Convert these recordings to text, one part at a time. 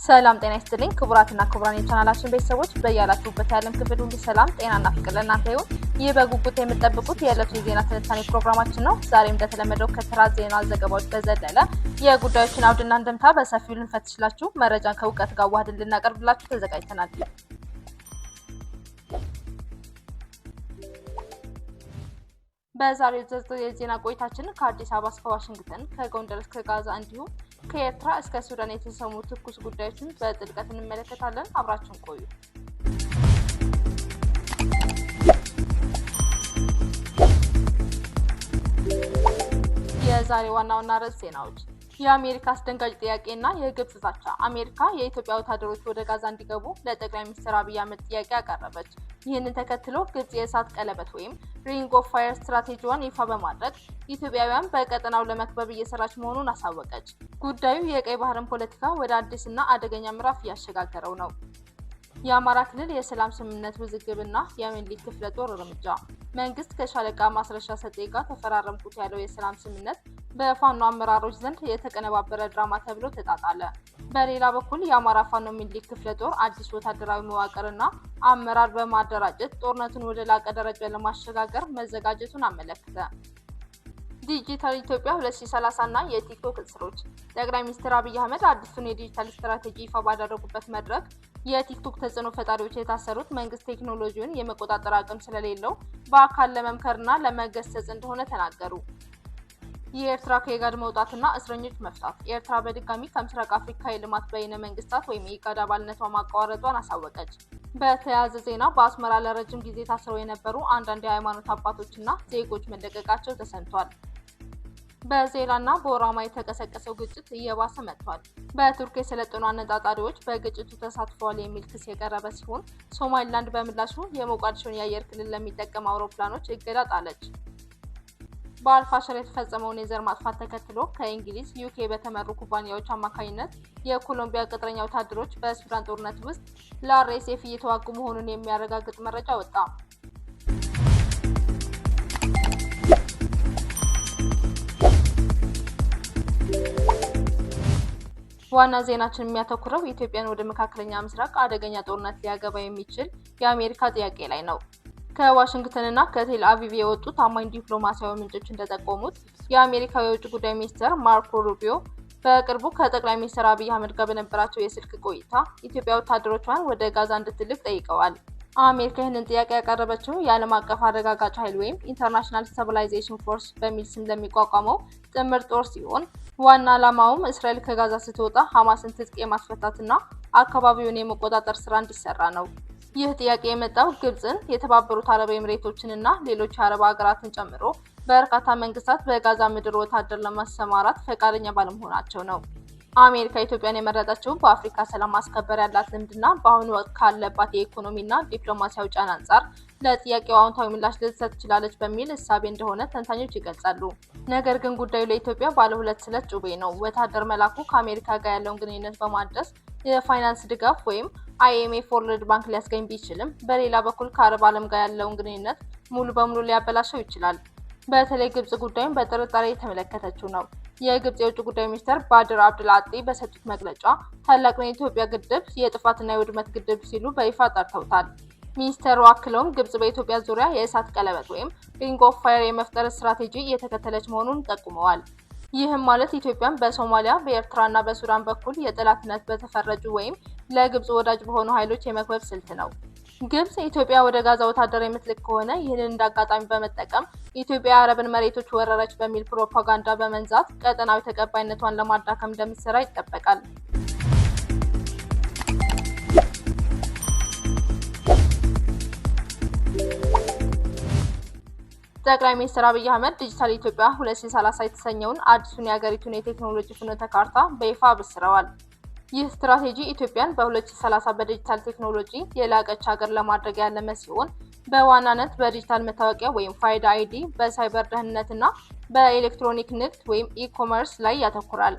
ሰላም ጤና ይስጥልኝ ክቡራትና ክቡራን የቻናላችን ቤተሰቦች በያላችሁበት የዓለም ክፍል ሁሉ ሰላም ጤናና ፍቅር ለእናንተ ይሁን። ይህ በጉጉት የምትጠብቁት የዕለቱ የዜና ትንታኔ ፕሮግራማችን ነው። ዛሬም እንደተለመደው ከተራ ዜና ዘገባዎች በዘለለ የጉዳዮችን አውድና እንደምታ በሰፊው ልንፈትሽላችሁ መረጃን ከእውቀት ጋር ዋህደን ልናቀርብላችሁ ተዘጋጅተናል። በዛሬው ዝርዝር የዜና ቆይታችን ከአዲስ አበባ እስከ ዋሽንግተን፣ ከጎንደር እስከ ጋዛ እንዲሁም ከኤርትራ እስከ ሱዳን የተሰሙ ትኩስ ጉዳዮችን በጥልቀት እንመለከታለን። አብራችሁን ቆዩ። የዛሬ ዋና ዋና ርዕስ ዜናዎች የአሜሪካ አስደንጋጭ ጥያቄና የግብጽ ዛቻ። አሜሪካ የኢትዮጵያ ወታደሮች ወደ ጋዛ እንዲገቡ ለጠቅላይ ሚኒስትር አብይ አህመድ ጥያቄ አቀረበች። ይህንን ተከትሎ ግብጽ የእሳት ቀለበት ወይም ሪንግ ኦፍ ፋየር ስትራቴጂዋን ይፋ በማድረግ ኢትዮጵያውያን በቀጠናው ለመክበብ እየሰራች መሆኑን አሳወቀች። ጉዳዩ የቀይ ባህርን ፖለቲካ ወደ አዲስና አደገኛ ምዕራፍ እያሸጋገረው ነው። የአማራ ክልል የሰላም ስምምነት ውዝግብና የሚኒልክ ክፍለ ጦር እርምጃ። መንግስት ከሻለቃ ማስረሻ ሰጤ ጋር ተፈራረምኩት ያለው የሰላም ስምምነት በፋኖ አመራሮች ዘንድ የተቀነባበረ ድራማ ተብሎ ተጣጣለ። በሌላ በኩል የአማራ ፋኖ ሚኒልክ ክፍለ ጦር አዲስ ወታደራዊ መዋቅርና አመራር በማደራጀት ጦርነቱን ወደ ላቀ ደረጃ ለማሸጋገር መዘጋጀቱን አመለከተ። ዲጂታል ኢትዮጵያ 2030 እና የቲክቶክ እስሮች። ጠቅላይ ሚኒስትር አብይ አህመድ አዲሱን የዲጂታል ስትራቴጂ ይፋ ባደረጉበት መድረክ የቲክቶክ ተጽዕኖ ፈጣሪዎች የታሰሩት መንግስት ቴክኖሎጂውን የመቆጣጠር አቅም ስለሌለው በአካል ለመምከርና ለመገሰጽ እንደሆነ ተናገሩ። የኤርትራ ከኢጋድ መውጣትና እስረኞች መፍታት። ኤርትራ በድጋሚ ከምስራቅ አፍሪካ የልማት በይነ መንግስታት ወይም የኢጋድ አባልነቷ ማቋረጧን አሳወቀች። በተያያዘ ዜና በአስመራ ለረጅም ጊዜ ታስረው የነበሩ አንዳንድ የሃይማኖት አባቶችና ዜጎች መለቀቃቸው ተሰምቷል። በዜላና በኦሮማ የተቀሰቀሰው ግጭት እየባሰ መጥቷል። በቱርክ የሰለጠኑ አነጣጣሪዎች በግጭቱ ተሳትፈዋል የሚል ክስ የቀረበ ሲሆን ሶማሊላንድ በምላሹ የሞቃዲሾን የአየር ክልል ለሚጠቀሙ አውሮፕላኖች እገዳ ጣለች። በአልፋሽር የተፈጸመውን የዘር ማጥፋት ተከትሎ ከእንግሊዝ፣ ዩኬ በተመሩ ኩባንያዎች አማካኝነት የኮሎምቢያ ቅጥረኛ ወታደሮች በሱዳን ጦርነት ውስጥ ለአርኤስኤፍ እየተዋጉ መሆኑን የሚያረጋግጥ መረጃ ወጣ። ዋና ዜናችን የሚያተኩረው ኢትዮጵያን ወደ መካከለኛ ምስራቅ አደገኛ ጦርነት ሊያገባ የሚችል የአሜሪካ ጥያቄ ላይ ነው። ከዋሽንግተንና ከቴል አቪቭ የወጡ ታማኝ ዲፕሎማሲያዊ ምንጮች እንደጠቆሙት የአሜሪካ የውጭ ጉዳይ ሚኒስትር ማርኮ ሩቢዮ በቅርቡ ከጠቅላይ ሚኒስትር አብይ አህመድ ጋር በነበራቸው የስልክ ቆይታ ኢትዮጵያ ወታደሮቿን ወደ ጋዛ እንድትልክ ጠይቀዋል። አሜሪካ ይህንን ጥያቄ ያቀረበችው የዓለም አቀፍ አረጋጋጭ ኃይል ወይም ኢንተርናሽናል ስታቢላይዜሽን ፎርስ በሚል ስም ለሚቋቋመው ጥምር ጦር ሲሆን ዋና ዓላማውም እስራኤል ከጋዛ ስትወጣ ሐማስን ትጥቅ የማስፈታትና አካባቢውን የመቆጣጠር ስራ እንዲሰራ ነው። ይህ ጥያቄ የመጣው ግብጽን፣ የተባበሩት አረብ ኤምሬቶችንና ሌሎች አረብ ሀገራትን ጨምሮ በርካታ መንግስታት በጋዛ ምድር ወታደር ለማሰማራት ፈቃደኛ ባለመሆናቸው ነው። አሜሪካ ኢትዮጵያን የመረጠችው በአፍሪካ ሰላም ማስከበር ያላት ልምድና በአሁኑ ወቅት ካለባት የኢኮኖሚና ዲፕሎማሲያዊ ጫና አንጻር ለጥያቄው አዎንታዊ ምላሽ ልትሰጥ ትችላለች በሚል እሳቤ እንደሆነ ተንታኞች ይገልጻሉ። ነገር ግን ጉዳዩ ለኢትዮጵያ ባለ ሁለት ስለት ጩቤ ነው። ወታደር መላኩ ከአሜሪካ ጋር ያለውን ግንኙነት በማድረስ የፋይናንስ ድጋፍ ወይም IMF ወርልድ ባንክ ሊያስገኝ ቢችልም በሌላ በኩል ከአረብ ዓለም ጋር ያለውን ግንኙነት ሙሉ በሙሉ ሊያበላሸው ይችላል። በተለይ ግብጽ ጉዳዩን በጥርጣሬ የተመለከተችው ነው። የግብጽ የውጭ ጉዳይ ሚኒስትር ባድር አብዱልአጢ በሰጡት መግለጫ ታላቁን የኢትዮጵያ ግድብ የጥፋትና የውድመት ግድብ ሲሉ በይፋ ጠርተውታል። ሚኒስተሩ አክለውም ግብጽ በኢትዮጵያ ዙሪያ የእሳት ቀለበት ወይም ሪንግ ኦፍ ፋየር የመፍጠር ስትራቴጂ እየተከተለች መሆኑን ጠቁመዋል። ይህም ማለት ኢትዮጵያን በሶማሊያ፣ በኤርትራና በሱዳን በኩል የጠላትነት በተፈረጁ ወይም ለግብጽ ወዳጅ በሆኑ ኃይሎች የመክበብ ስልት ነው። ግብጽ ኢትዮጵያ ወደ ጋዛ ወታደር የምትልክ ከሆነ ይህንን እንዳጋጣሚ በመጠቀም ኢትዮጵያ የአረብን መሬቶች ወረረች በሚል ፕሮፓጋንዳ በመንዛት ቀጠናዊ ተቀባይነቷን ለማዳከም እንደምትሰራ ይጠበቃል። ጠቅላይ ሚኒስትር አብይ አህመድ ዲጂታል ኢትዮጵያ 2030 የተሰኘውን አዲሱን የሀገሪቱን የቴክኖሎጂ ፍኖተ ካርታ በይፋ አብስረዋል። ይህ ስትራቴጂ ኢትዮጵያን በ2030 በዲጂታል ቴክኖሎጂ የላቀች ሀገር ለማድረግ ያለመ ሲሆን በዋናነት በዲጂታል መታወቂያ ወይም ፋይዳ አይዲ፣ በሳይበር ደህንነትና በኤሌክትሮኒክ ንግድ ወይም ኢኮመርስ ላይ ያተኩራል።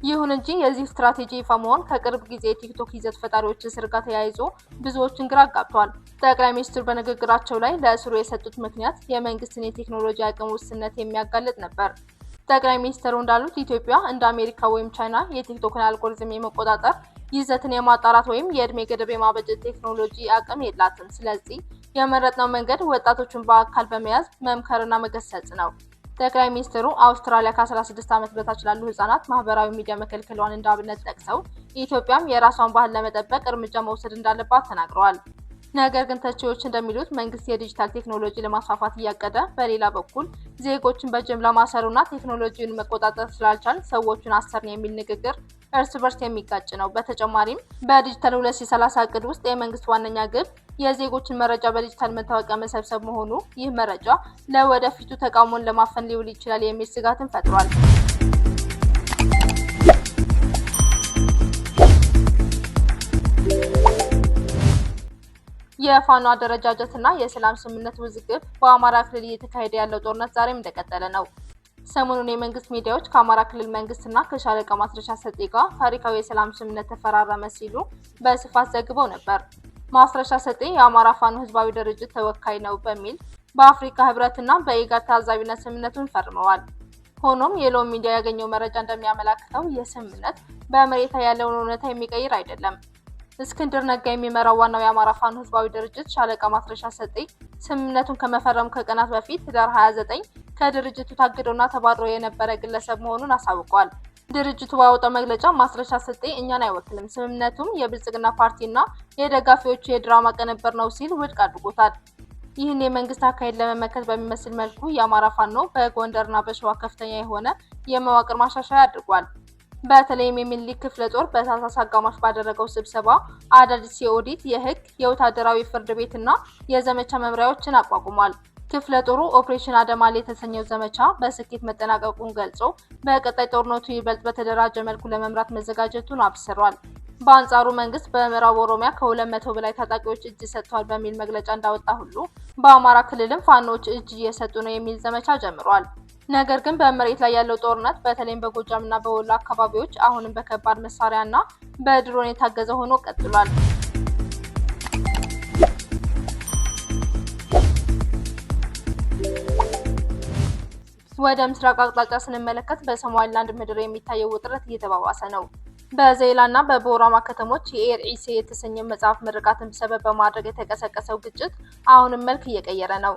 ይሁን እንጂ የዚህ ስትራቴጂ ይፋ መሆን ከቅርብ ጊዜ የቲክቶክ ይዘት ፈጣሪዎች እስር ጋር ተያይዞ ብዙዎችን ግራ አጋብቷል። ጠቅላይ ሚኒስትሩ በንግግራቸው ላይ ለእስሩ የሰጡት ምክንያት የመንግስትን የቴክኖሎጂ አቅም ውስንነት የሚያጋልጥ ነበር። ጠቅላይ ሚኒስትሩ እንዳሉት ኢትዮጵያ እንደ አሜሪካ ወይም ቻይና የቲክቶክን አልጎሪዝም የመቆጣጠር ይዘትን የማጣራት ወይም የእድሜ ገደብ የማበጀት ቴክኖሎጂ አቅም የላትም። ስለዚህ የመረጥነው መንገድ ወጣቶችን በአካል በመያዝ መምከርና መገሰጽ ነው። ጠቅላይ ሚኒስትሩ አውስትራሊያ ከ16 ዓመት በታች ላሉ ህጻናት ማህበራዊ ሚዲያ መከልከሏን እንዳብነት ጠቅሰው ኢትዮጵያም የራሷን ባህል ለመጠበቅ እርምጃ መውሰድ እንዳለባት ተናግረዋል። ነገር ግን ተቺዎች እንደሚሉት መንግስት የዲጂታል ቴክኖሎጂ ለማስፋፋት እያቀደ፣ በሌላ በኩል ዜጎችን በጅምላ ማሰሩና ቴክኖሎጂውን መቆጣጠር ስላልቻል ሰዎቹን አሰርን የሚል ንግግር እርስ በርስ የሚጋጭ ነው። በተጨማሪም በዲጂታል 2030 እቅድ ውስጥ የመንግስት ዋነኛ ግብ የዜጎችን መረጃ በዲጂታል መታወቂያ መሰብሰብ መሆኑ ይህ መረጃ ለወደፊቱ ተቃውሞን ለማፈን ሊውል ይችላል የሚል ስጋትን ፈጥሯል። የፋኖ አደረጃጀትና የሰላም ስምምነት ውዝግብ በአማራ ክልል እየተካሄደ ያለው ጦርነት ዛሬም እንደቀጠለ ነው። ሰሞኑን የመንግስት ሚዲያዎች ከአማራ ክልል መንግስትና ከሻለቃ ማስረሻ ሰጤ ጋር ታሪካዊ የሰላም ስምምነት ተፈራረመ ሲሉ በስፋት ዘግበው ነበር። ማስረሻ ሰጤ የአማራ ፋኖ ህዝባዊ ድርጅት ተወካይ ነው በሚል በአፍሪካ ህብረትና በኢጋድ ታዛቢነት ስምምነቱን ፈርመዋል። ሆኖም የሎም ሚዲያ ያገኘው መረጃ እንደሚያመላክተው ይህ ስምምነት በመሬት ላይ ያለውን እውነታ የሚቀይር አይደለም። እስክንድር ነጋ የሚመራው ዋናው የአማራ ፋኖ ህዝባዊ ድርጅት ሻለቃ ማስረሻ ሰጤ ስምምነቱን ከመፈረሙ ከቀናት በፊት ህዳር 29 ከድርጅቱ ታግዶና ተባሮ የነበረ ግለሰብ መሆኑን አሳውቋል። ድርጅቱ ባወጣው መግለጫ ማስረሻ ሰጤ እኛን አይወክልም፣ ስምምነቱም የብልጽግና ፓርቲና የደጋፊዎቹ የድራማ ቅንብር ነው ሲል ውድቅ አድርጎታል። ይህን የመንግስት አካሄድ ለመመከት በሚመስል መልኩ የአማራ ፋኖ በጎንደርና በሸዋ ከፍተኛ የሆነ የመዋቅር ማሻሻያ አድርጓል። በተለይም የሚኒሊክ ክፍለ ጦር በታህሳስ አጋማሽ ባደረገው ስብሰባ አዳዲስ የኦዲት፣ የህግ፣ የወታደራዊ ፍርድ ቤትና የዘመቻ መምሪያዎችን አቋቁሟል። ክፍለ ጦሩ ኦፕሬሽን አደማል የተሰኘው ዘመቻ በስኬት መጠናቀቁን ገልጾ በቀጣይ ጦርነቱ ይበልጥ በተደራጀ መልኩ ለመምራት መዘጋጀቱን አብስሯል። በአንጻሩ መንግስት በምዕራብ ኦሮሚያ ከ200 በላይ ታጣቂዎች እጅ ሰጥተዋል በሚል መግለጫ እንዳወጣ ሁሉ በአማራ ክልልም ፋኖች እጅ እየሰጡ ነው የሚል ዘመቻ ጀምሯል። ነገር ግን በመሬት ላይ ያለው ጦርነት በተለይም በጎጃምና በወሎ አካባቢዎች አሁንም በከባድ መሳሪያና በድሮን የታገዘ ሆኖ ቀጥሏል። ወደ ምስራቅ አቅጣጫ ስንመለከት በሶማሊላንድ ምድር የሚታየው ውጥረት እየተባባሰ ነው። በዘይላና በቦራማ ከተሞች የኤር ኢሴ የተሰኘ መጽሐፍ ምርቃትን ሰበብ በማድረግ የተቀሰቀሰው ግጭት አሁንም መልክ እየቀየረ ነው።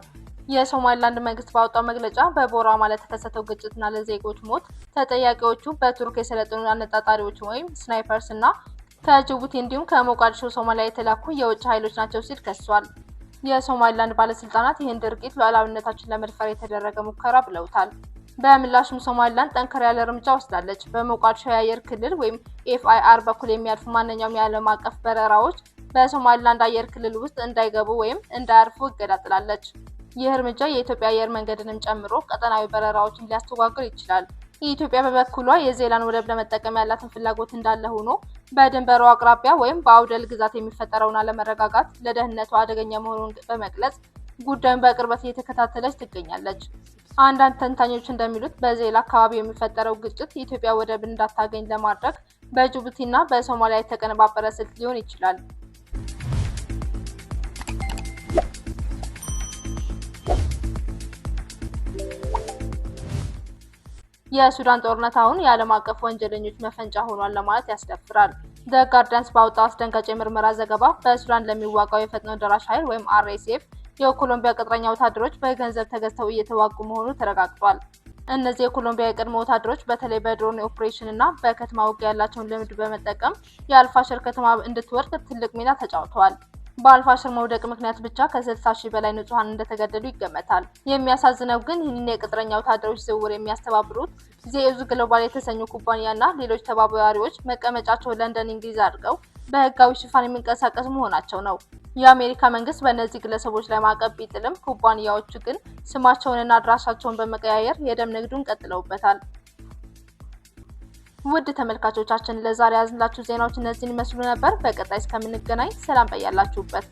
የሶማሊላንድ መንግስት ባወጣው መግለጫ በቦራማ ለተከሰተው ግጭትና ለዜጎች ሞት ተጠያቂዎቹ በቱርክ የሰለጠኑ አነጣጣሪዎች ወይም ስናይፐርስ እና ከጅቡቲ እንዲሁም ከሞቃዲሾ ሶማሊያ የተላኩ የውጭ ኃይሎች ናቸው ሲል ከሷል። የሶማሊላንድ ባለስልጣናት ይህን ድርጊት ሉዓላዊነታችን ለመድፈር የተደረገ ሙከራ ብለውታል። በምላሹም ሶማሊላንድ ጠንከር ያለ እርምጃ ወስዳለች። በሞቃዲሾ የአየር ክልል ወይም ኤፍአይአር በኩል የሚያልፉ ማንኛውም የዓለም አቀፍ በረራዎች በሶማሊላንድ አየር ክልል ውስጥ እንዳይገቡ ወይም እንዳያርፉ እገዳ ጥላለች። ይህ እርምጃ የኢትዮጵያ አየር መንገድንም ጨምሮ ቀጠናዊ በረራዎችን ሊያስተጓጉል ይችላል። ኢትዮጵያ በበኩሏ የዜላን ወደብ ለመጠቀም ያላትን ፍላጎት እንዳለ ሆኖ በድንበሩ አቅራቢያ ወይም በአውደል ግዛት የሚፈጠረውን አለመረጋጋት ለደህንነቱ አደገኛ መሆኑን በመግለጽ ጉዳዩን በቅርበት እየተከታተለች ትገኛለች። አንዳንድ ተንታኞች እንደሚሉት በዜላ አካባቢ የሚፈጠረው ግጭት ኢትዮጵያ ወደብ እንዳታገኝ ለማድረግ በጅቡቲና በሶማሊያ የተቀነባበረ ስልት ሊሆን ይችላል። የሱዳን ጦርነት አሁን የዓለም አቀፍ ወንጀለኞች መፈንጫ ሆኗል ለማለት ያስደፍራል። ዘ ጋርዲያንስ ባወጣው አስደንጋጭ የምርመራ ዘገባ በሱዳን ለሚዋጋው የፈጥኖ ደራሽ ኃይል ወይም አርኤስኤፍ የኮሎምቢያ ቅጥረኛ ወታደሮች በገንዘብ ተገዝተው እየተዋጉ መሆኑ ተረጋግጧል። እነዚህ የኮሎምቢያ የቀድሞ ወታደሮች በተለይ በድሮን ኦፕሬሽን እና በከተማ ውጊያ ያላቸውን ልምድ በመጠቀም የአልፋሽር ከተማ እንድትወድቅ ትልቅ ሚና ተጫውተዋል። በአልፋሽር መውደቅ ምክንያት ብቻ ከ60,000 በላይ ንጹሃን እንደተገደሉ ይገመታል። የሚያሳዝነው ግን ይህን የቅጥረኛ ወታደሮች ዝውውር የሚያስተባብሩት ዜኡዝ ግሎባል የተሰኙ ኩባንያና ሌሎች ተባባሪዎች መቀመጫቸው ለንደን እንግሊዝ አድርገው በህጋዊ ሽፋን የሚንቀሳቀሱ መሆናቸው ነው። የአሜሪካ መንግስት በእነዚህ ግለሰቦች ላይ ማዕቀብ ቢጥልም ኩባንያዎቹ ግን ስማቸውንና አድራሻቸውን በመቀያየር የደም ንግዱን ቀጥለውበታል። ውድ ተመልካቾቻችን ለዛሬ ያዝንላችሁ ዜናዎች እነዚህን ይመስሉ ነበር። በቀጣይ እስከምንገናኝ ሰላም በያላችሁበት።